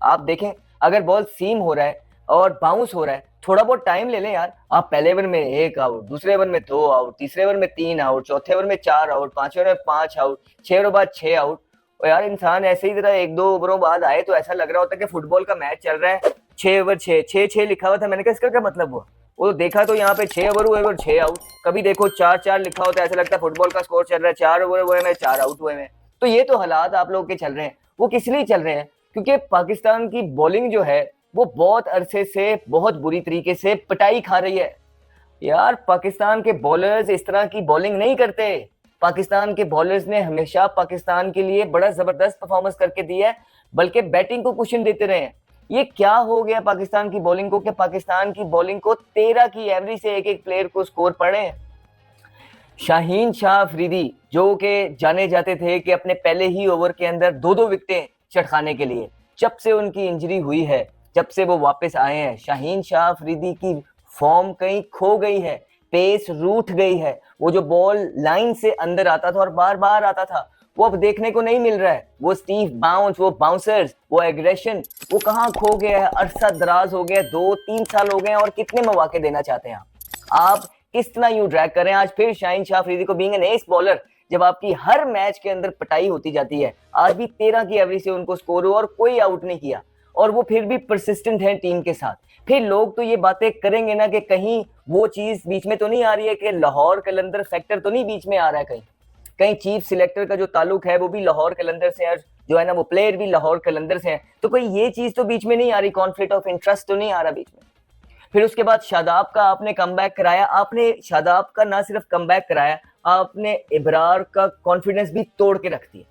आप देखें, अगर बॉल सीम हो रहा है और बाउंस हो रहा है, थोड़ा बहुत टाइम ले लें यार। आप पहले ओवर में 1 आउट, दूसरे ओवर में 2 आउट, तीसरे ओवर में 3 आउट, चौथे ओवर में 4 आउट, पांचवें ओवर में 5 आउट, 6 ओवर बाद 6 आउट। और यार इंसान ऐसे ही तरह 1-2 ओवरों बाद आए तो ऐसा लग रहा होता है कि फुटबॉल का मैच चल रहा है। 6 ओवर 6 6 6 लिखा हुआ था, मैंने कहा इसका क्या मतलब हुआ। वो देखा तो यहाँ पे 6 ओवर हुए और 6 आउट। कभी देखो 4-4 लिखा होता है, ऐसा लगता है फुटबॉल का स्कोर चल रहा है, 4 ओवर हुए में 4 आउट हुए में। तो ये तो हालात आप लोग के चल रहे हैं। वो किस लिए चल रहे हैं? क्योंकि पाकिस्तान की बॉलिंग जो है वो बहुत अरसे से बहुत बुरी तरीके से पिटाई खा रही है। यार पाकिस्तान के बॉलर्स इस तरह की बॉलिंग नहीं करते। पाकिस्तान के बॉलर्स ने हमेशा पाकिस्तान के लिए बड़ा जबरदस्त परफॉर्मेंस करके दिया है, बल्कि बैटिंग को कुशन देते रहे हैं। ये क्या हो गया पाकिस्तान की बॉलिंग को कि पाकिस्तान की बॉलिंग को 13 की एवरेज से एक एक प्लेयर को स्कोर पड़े। शाहीन शाह अफरीदी जो कि जाने जाते थे कि अपने पहले ही ओवर के अंदर 2-2 विकेटें चटखाने के लिए, जब से उनकी इंजरी हुई है, जब से वो वापस आए हैं, शाहीन शाह अफरीदी की फॉर्म कहीं खो गई है, पेस रूठ गई है। वो जो बॉल लाइन से अंदर आता था और बार बार आता था, वो अब देखने को नहीं मिल रहा है। वो स्टीव बाउंस, वो बाउंसर्स, वो एग्रेशन, वो कहाँ खो गया है। अरसा दराज हो गया, 2-3 साल हो गए और कितने मौके देना चाहते हैं आप किस तरह यूं ड्रैग कर रहे हैं। आज फिर शाहीन शाह अफरीदी को बीइंग एन एस बॉलर, जब आपकी हर मैच के अंदर पिटाई होती जाती है, आज भी 13 की एवरेज से उनको स्कोर हुआ और कोई आउट नहीं किया, और वो फिर भी परसिस्टेंट है टीम के साथ। फिर लोग तो ये बातें करेंगे ना कि कहीं वो चीज बीच में तो नहीं आ रही है कि लाहौर कलंदर फैक्टर तो नहीं बीच में आ रहा है, कहीं कहीं चीफ सिलेक्टर का जो ताल्लुक है वो भी लाहौर कलंदर से है, जो है ना वो प्लेयर भी लाहौर कलंदर से है। तो कोई ये चीज तो बीच में नहीं आ रही, कॉन्फ्लिक्ट ऑफ इंटरेस्ट तो नहीं आ रहा बीच में। फिर उसके बाद शादाब का आपने कमबैक कराया। आपने शादाब का ना सिर्फ कमबैक कराया, आपने इब्रार का कॉन्फिडेंस भी तोड़ के रख दिया।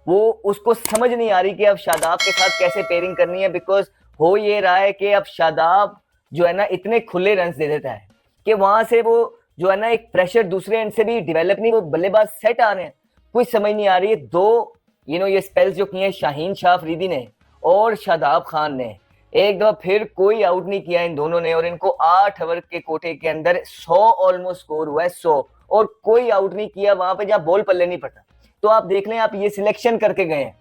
वो उसको समझ नहीं आ रही कि अब शादाब के साथ कैसे पेयरिंग करनी है, बिकॉज हो ये रहा है कि अब शादाब जो है ना इतने खुले रन दे देता है कि वहां से वो जो है ना एक प्रेशर दूसरे एंड से भी डेवलप नहीं, वो बल्लेबाज सेट आ रहे हैं। कोई समझ नहीं आ रही है। दो ये स्पेल्स जो किए हैं शाहीन शाह अफरीदी ने और शादाब खान ने, एक दफा फिर कोई आउट नहीं किया इन दोनों ने, और इनको 8 ओवर के कोटे के अंदर 100 ऑलमोस्ट स्कोर हुआ है, 100, और कोई आउट नहीं किया वहां पे जहां बॉल पल्ले नहीं पड़ता। तो आप देख लें, आप ये सिलेक्शन करके गए हैं,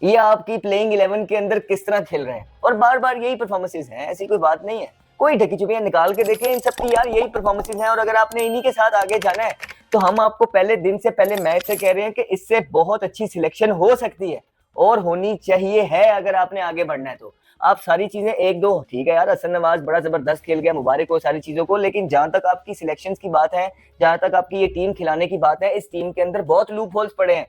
ये आपकी प्लेइंग 11 के अंदर किस तरह खेल रहे हैं, और बार बार यही परफॉर्मेंसेज हैं, ऐसी कोई बात नहीं है। कोई ढकी चुपियां निकाल के देखें, इन सबकी यार यही परफॉर्मेंसेज हैं। और अगर आपने इन्हीं के साथ आगे जाना है तो हम आपको पहले दिन से, पहले मैच से कह रहे हैं कि इससे बहुत अच्छी सिलेक्शन हो सकती है और होनी चाहिए है। अगर आपने आगे बढ़ना है तो आप सारी चीजें एक दो ठीक है यार, हसन नवाज बड़ा जबरदस्त खेल गया, मुबारक हो सारी चीजों को, लेकिन जहां तक आपकी सिलेक्शंस की बात है, जहां तक आपकी ये टीम खिलाने की बात है, इस टीम के अंदर बहुत लूप होल्स पड़े हैं,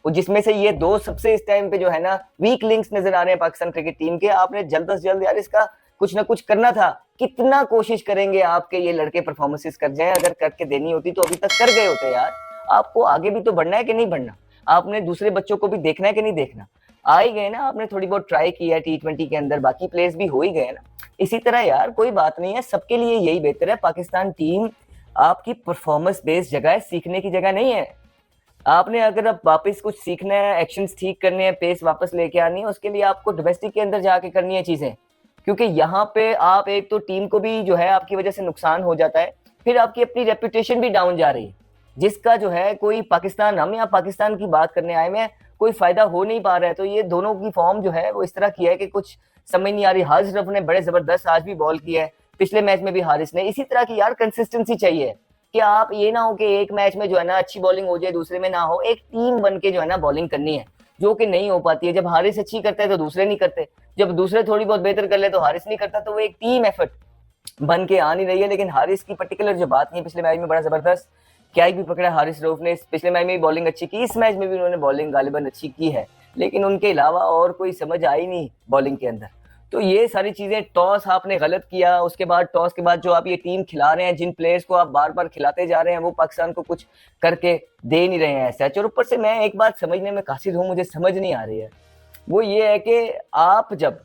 जिसमें से ये दो सबसे इस टाइम पे जो है ना वीक लिंक्स नजर आ रहे हैं पाकिस्तान क्रिकेट टीम के। आपने जल्द से जल्द यार इसका कुछ ना कुछ करना था। कितना कोशिश करेंगे आपके ये लड़के परफॉर्मेंसेस कर जाए, अगर करके देनी होती तो अभी तक कर गए होते यार। आपको आगे भी तो बढ़ना है कि नहीं बढ़ना, आपने दूसरे बच्चों को भी देखना है कि नहीं देखना। आ ही गए ना, आपने थोड़ी बहुत ट्राई किया T20 के अंदर, बाकी प्लेयर्स भी हो ही गए ना। इसी तरह यार कोई बात नहीं है, सबके लिए यही बेहतर है। पाकिस्तान टीम आपकी परफॉर्मेंस बेस्ड जगह है, सीखने की जगह नहीं है। आपने अगर अब वापस कुछ सीखना है, एक्शंस ठीक करने हैं, पेस वापस लेके आनी है, उसके लिए आपको डोमेस्टिक के अंदर जाके करनी है चीजें। क्योंकि यहाँ पे आप एक तो टीम को भी जो है आपकी वजह से नुकसान हो जाता है, फिर आपकी अपनी रेपुटेशन भी डाउन जा रही है, जिसका जो है कोई पाकिस्तान, हम यहाँ पाकिस्तान की बात करने आए में, कोई फायदा हो नहीं पा रहा है। तो ये दोनों की फॉर्म जो है वो इस तरह की है कि कुछ समझ नहीं आ रही। हारिस ने बड़े जबरदस्त आज भी बॉल किया है, पिछले मैच में भी हारिस ने। इसी तरह की यार कंसिस्टेंसी चाहिए कि आप ये ना हो कि एक मैच में जो है ना अच्छी बॉलिंग हो जाए, दूसरे में ना हो। एक टीम बन के जो है ना बॉलिंग करनी है, जो कि नहीं हो पाती है। जब हारिस अच्छी करता है तो दूसरे नहीं करते, जब दूसरे थोड़ी बहुत बेहतर कर ले तो हारिस नहीं करता। तो वो एक टीम एफर्ट बन के आ नहीं रही है। लेकिन हारिस की पर्टिकुलर जो बात नहीं है, पिछले मैच में बड़ा जबरदस्त कैच भी पकड़ा हारिस रऊफ ने। पिछले मैच में भी बॉलिंग अच्छी की, इस मैच में भी उन्होंने बॉलिंग गालिबन अच्छी की है, लेकिन उनके अलावा और कोई समझ आई नहीं बॉलिंग के अंदर। तो ये सारी चीजें, टॉस आपने गलत किया, उसके बाद टॉस के बाद जो आप ये टीम खिला रहे हैं, जिन प्लेयर्स को आप बार बार खिलाते जा रहे हैं, वो पाकिस्तान को कुछ करके दे नहीं रहे हैं सच। और ऊपर से मैं एक बात समझने में कासिर हूँ, मुझे समझ नहीं आ रही है, वो ये है कि आप जब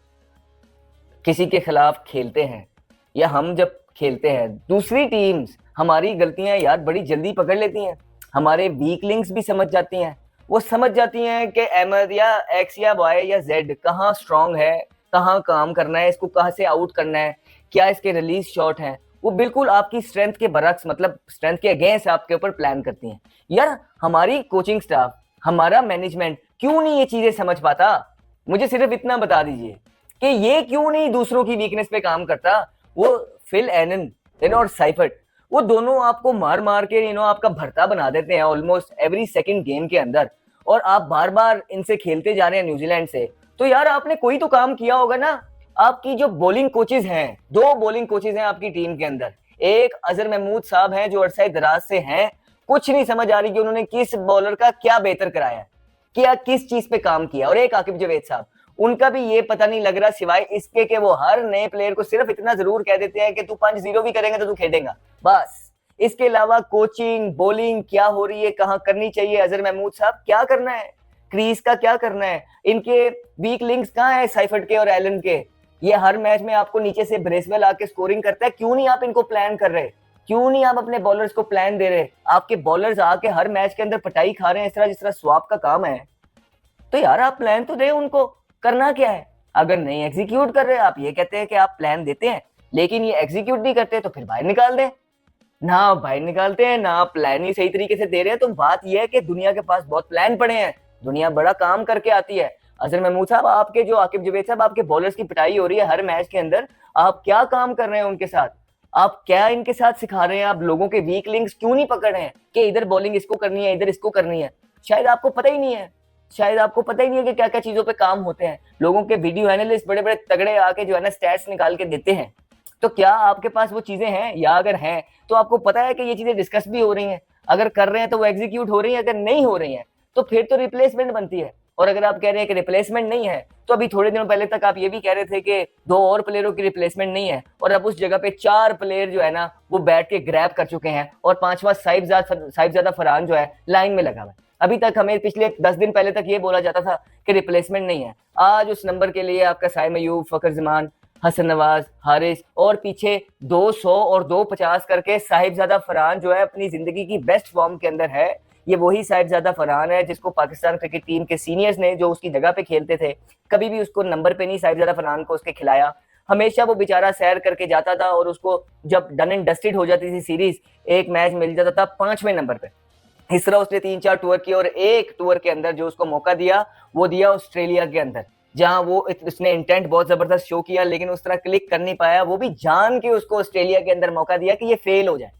किसी के खिलाफ खेलते हैं या हम जब खेलते हैं, दूसरी टीम्स हमारी गलतियां यार बड़ी जल्दी पकड़ लेती हैं, हमारे वीक लिंक्स भी समझ जाती हैं। वो समझ जाती हैं कि अहमद या एक्स या वाई या जेड कहाँ स्ट्रांग है, कहाँ काम करना है, इसको कहाँ से आउट करना है, क्या इसके रिलीज शॉट हैं। वो बिल्कुल आपकी स्ट्रेंथ के बरक्स, मतलब स्ट्रेंथ के अगेंस्ट आपके ऊपर प्लान करती हैं। यार हमारी कोचिंग स्टाफ, हमारा मैनेजमेंट क्यों नहीं ये चीजें समझ पाता? मुझे सिर्फ इतना बता दीजिए कि ये क्यों नहीं दूसरों की वीकनेस पे काम करता। वो फिल एनन और साइफर्ट, वो दोनों आपको मार मार के आपका भरता बना देते हैं ऑलमोस्ट एवरी सेकंड गेम के अंदर, और आप बार बार इनसे खेलते जा रहे हैं न्यूजीलैंड से। तो यार आपने कोई तो काम किया होगा ना। आपकी जो बॉलिंग कोचेज हैं, 2 बॉलिंग कोचेज हैं आपकी टीम के अंदर, एक अजहर महमूद साहब हैं जो अरसा दराज से हैं, कुछ नहीं समझ आ रही कि उन्होंने किस बॉलर का क्या बेहतर कराया, क्या किस चीज पे काम किया, और एक आकिब जावेद साहब, उनका भी ये पता नहीं लग रहा सिवाय इसके कि वो हर नए प्लेयर को सिर्फ इतना जरूर कह देते हैं कि तू 5-0 भी करेंगे तो तू खेलेगा, बस। इसके अलावा कोचिंग बॉलिंग क्या हो रही है, कहां करनी चाहिए, अजहर महमूद साहब क्या करना है, क्रीज का क्या करना है, इनके वीक लिंक्स कहां है साइफर्ट के और एलन के। ये हर मैच में आपको नीचे से ब्रेसवेल आके स्कोरिंग करता है, क्यों नहीं आप इनको प्लान कर रहे, क्यों नहीं आप अपने बॉलर्स को प्लान दे रहे। आपके बॉलर्स आके हर मैच के अंदर पटाई खा रहे हैं इस तरह जिस तरह स्वाप का काम है। तो यार आप प्लान तो दे उनको, करना क्या है। अगर नहीं एग्जीक्यूट कर रहे, आप ये कहते हैं कि आप प्लान देते हैं लेकिन ये एग्जीक्यूट नहीं करते, तो फिर बाहर निकाल दें ना। बाहर निकालते हैं ना, प्लान ही सही तरीके से दे रहे हैं। तो बात यह है कि दुनिया के पास बहुत प्लान पड़े हैं, दुनिया बड़ा काम करके आती है। अजहर महमूद साहब, आपके जो आकिब जावेद साहब, आपके बॉलर्स की पिटाई हो रही है हर मैच के अंदर, आप क्या काम कर रहे हैं उनके साथ, आप क्या इनके साथ सिखा रहे हैं, आप लोगों के वीक लिंक्स क्यों नहीं पकड़ रहे हैं कि इधर बॉलिंग इसको करनी है, इधर इसको करनी है। शायद आपको पता ही नहीं है, शायद आपको पता ही नहीं है कि क्या क्या चीजों पे काम होते हैं। लोगों के वीडियो एनालिस्ट बड़े बड़े तगड़े आके जो है ना स्टैट्स निकाल के देते हैं। तो क्या आपके पास वो चीजें हैं, या अगर हैं तो आपको पता है कि ये चीजें डिस्कस भी हो रही हैं, अगर कर रहे हैं तो वो एग्जीक्यूट हो रही है, अगर नहीं हो रही है तो फिर तो रिप्लेसमेंट बनती है। और अगर आप कह रहे हैं कि रिप्लेसमेंट नहीं है, तो अभी थोड़े दिनों पहले तक आप ये भी कह रहे थे कि 2 और प्लेयरों की रिप्लेसमेंट नहीं है, और अब उस जगह पे 4 प्लेयर जो है ना वो बैठ के ग्रैब कर चुके हैं, और 5वां साहिबजादा फरहान जो है लाइन में लगा हुआ है। अभी तक हमें पिछले 10 दिन पहले तक ये बोला जाता था कि रिप्लेसमेंट नहीं है। आज उस नंबर के लिए आपका साइम अयूब, फखर जमान, हसन नवाज, हारिस, और पीछे 200 और 250 करके साहिबजादा फरहान जो है अपनी जिंदगी की बेस्ट फॉर्म के अंदर है। ये वही साहिबजादा फरहान है जिसको पाकिस्तान क्रिकेट टीम के सीनियर्स ने, जो उसकी जगह पे खेलते थे, कभी भी उसको नंबर पे नहीं साहिबजादा फरहान को उसके खिलाया। हमेशा वो बेचारा सैर करके जाता था, और उसको जब डन एंड डस्टेड हो जाती थी सीरीज, एक मैच मिल जाता था 5वें नंबर पे। इस तरह उसने 3-4 टूर किए, और एक टूर के अंदर जो उसको मौका दिया वो दिया ऑस्ट्रेलिया के अंदर, जहां वो उसने इंटेंट बहुत जबरदस्त शो किया, लेकिन उस तरह क्लिक कर नहीं पाया। वो भी जान के उसको ऑस्ट्रेलिया के अंदर मौका दिया कि ये फेल हो जाए।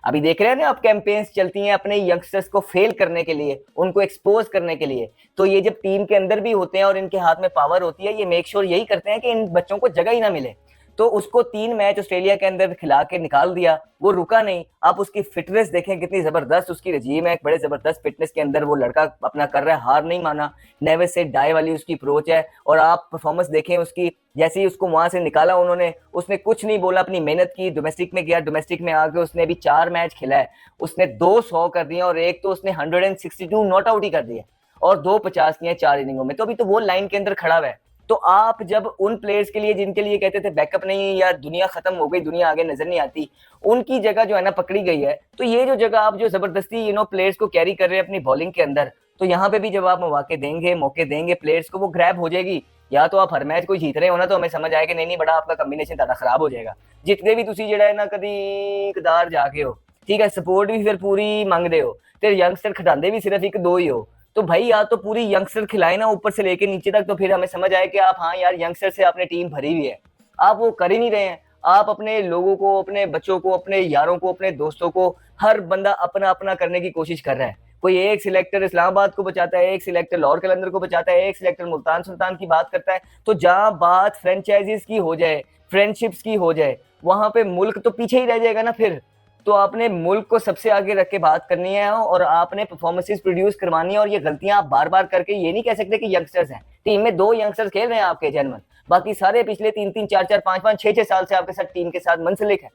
अभी देख रहे हैं ना आप, कैंपेन्स चलती हैं अपने यंगस्टर्स को फेल करने के लिए, उनको एक्सपोज करने के लिए। तो ये जब टीम के अंदर भी होते हैं और इनके हाथ में पावर होती है, ये मेक श्योर यही करते हैं कि इन बच्चों को जगह ही ना मिले। तो उसको 3 मैच ऑस्ट्रेलिया के अंदर खिला के निकाल दिया, वो रुका नहीं। आप उसकी फिटनेस देखें कितनी जबरदस्त उसकी रजीम है, एक बड़े जबरदस्त फिटनेस के अंदर वो लड़का अपना कर रहा है, हार नहीं माना। नेवर से डाई वाली उसकी अप्रोच है। और आप परफॉर्मेंस देखें उसकी, जैसे ही उसको वहां से निकाला उन्होंने, उसने कुछ नहीं बोला, अपनी मेहनत की, डोमेस्टिक में गया, डोमेस्टिक में आके उसने अभी 4 मैच खेला है, उसने 200 कर दिया, और एक तो उसने 162 नॉट आउट ही कर दिया, और 250 किए 4 इनिंगों में। तो अभी तो वो लाइन के अंदर खड़ा हुआ है। तो आप जब उन प्लेयर्स के लिए जिनके लिए कहते थे बैकअप नहीं, या दुनिया खत्म हो गई, दुनिया आगे नजर नहीं आती, उनकी जगह जो है ना पकड़ी गई है। तो ये जो जगह आप जो जबरदस्ती प्लेयर्स को कैरी कर रहे हैं अपनी बॉलिंग के अंदर, तो यहाँ पे भी जब आप मौके देंगे प्लेयर्स को, वो ग्रैब हो जाएगी। या तो आप हर मैच कोई जीत रहे हो ना, तो हमें समझ आए कि नहीं बड़ा आपका कॉम्बिनेशन ज्यादा खराब हो जाएगा। जितने भी तुसी जड़ा है ना कदी कदार जाके हो, ठीक है, सपोर्ट भी फिर पूरी मांगते हो, फिर यंगस्टर खिलाते भी सिर्फ 1-2 ही हो। तो भाई या तो पूरी यंगस्टर खिलाए ना ऊपर से लेके नीचे तक, तो फिर हमें समझ आए कि आप हाँ यार यंगस्टर से आपने टीम भरी हुई है। आप वो कर ही नहीं रहे हैं। आप अपने लोगों को, अपने बच्चों को, अपने यारों को, अपने दोस्तों को, हर बंदा अपना अपना करने की कोशिश कर रहा है। कोई एक सिलेक्टर इस्लामाबाद को बचाता है, एक सिलेक्टर लाहौर कलंदर को बचाता है, एक सिलेक्टर मुल्तान सुल्तान की बात करता है। तो जहां बात फ्रेंचाइजीज की हो जाए, फ्रेंडशिप्स की हो जाए, वहां पे मुल्क तो पीछे ही रह जाएगा ना फिर। तो आपने मुल्क को सबसे आगे रख के बात करनी है, और आपने परफॉर्मेंसेस प्रोड्यूस करवानी है। और ये गलतियां आप बार बार करके ये नहीं कह सकते कि यंगस्टर्स हैं। टीम में 2 यंगस्टर्स खेल रहे हैं आपके जेन्युइन, बाकी सारे पिछले 3-3, 4-4, 5-5, 6-6 साल से आपके साथ टीम के साथ मुंसलिक है।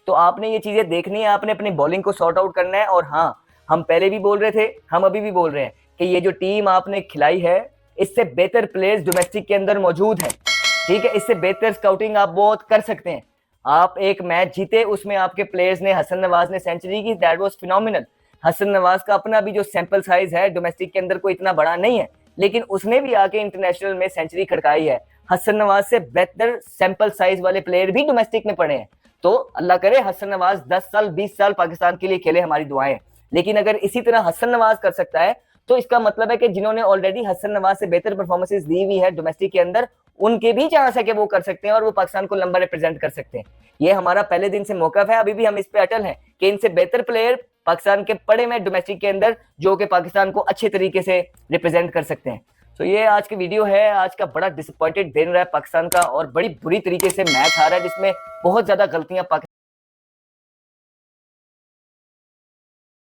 तो आपने ये चीजें देखनी है, आपने अपनी बॉलिंग को सॉर्ट आउट करना है। और हाँ, हम पहले भी बोल रहे थे, हम अभी भी बोल रहे हैं कि ये जो टीम आपने खिलाई है, इससे बेहतर प्लेयर्स डोमेस्टिक के अंदर मौजूद है। ठीक है, इससे बेहतर स्काउटिंग आप बहुत कर सकते हैं। आप एक मैच जीते, उसमें आपके प्लेयर्स ने, हसन नवाज ने सेंचुरी की, that was phenomenal. Hasan Nawaz का अपना भी जो सैंपल साइज है डोमेस्टिक के अंदर कोई इतना बड़ा नहीं है, लेकिन उसने भी आके इंटरनेशनल में सेंचुरी खड़काई है। हसन नवाज से बेहतर सैंपल साइज वाले प्लेयर भी डोमेस्टिक में पड़े हैं। तो अल्लाह करे हसन नवाज 10 साल 20 साल पाकिस्तान के लिए खेले, हमारी दुआएं। लेकिन अगर इसी तरह हसन नवाज कर सकता है, तो इसका मतलब है कि जिन्होंने ऑलरेडी हसन नवाज से बेहतर परफॉर्मेंसेज दी हुई है डोमेस्टिक के अंदर, उनके भी चांस है कि वो कर सकते हैं और वो पाकिस्तान को लंबा रिप्रेजेंट कर सकते हैं। ये हमारा पहले दिन से मौका है, अभी भी हम इस पे अटल हैं कि इनसे बेहतर प्लेयर पाकिस्तान के पड़े में डोमेस्टिक के अंदर, जो कि पाकिस्तान को अच्छे तरीके से रिप्रेजेंट कर सकते हैं। तो ये आज की वीडियो है। आज का बड़ा डिसअपॉइंटेड दिन रहा है पाकिस्तान का और बड़ी बुरी तरीके से मैच हारा है, जिसमें बहुत ज्यादा गलतियां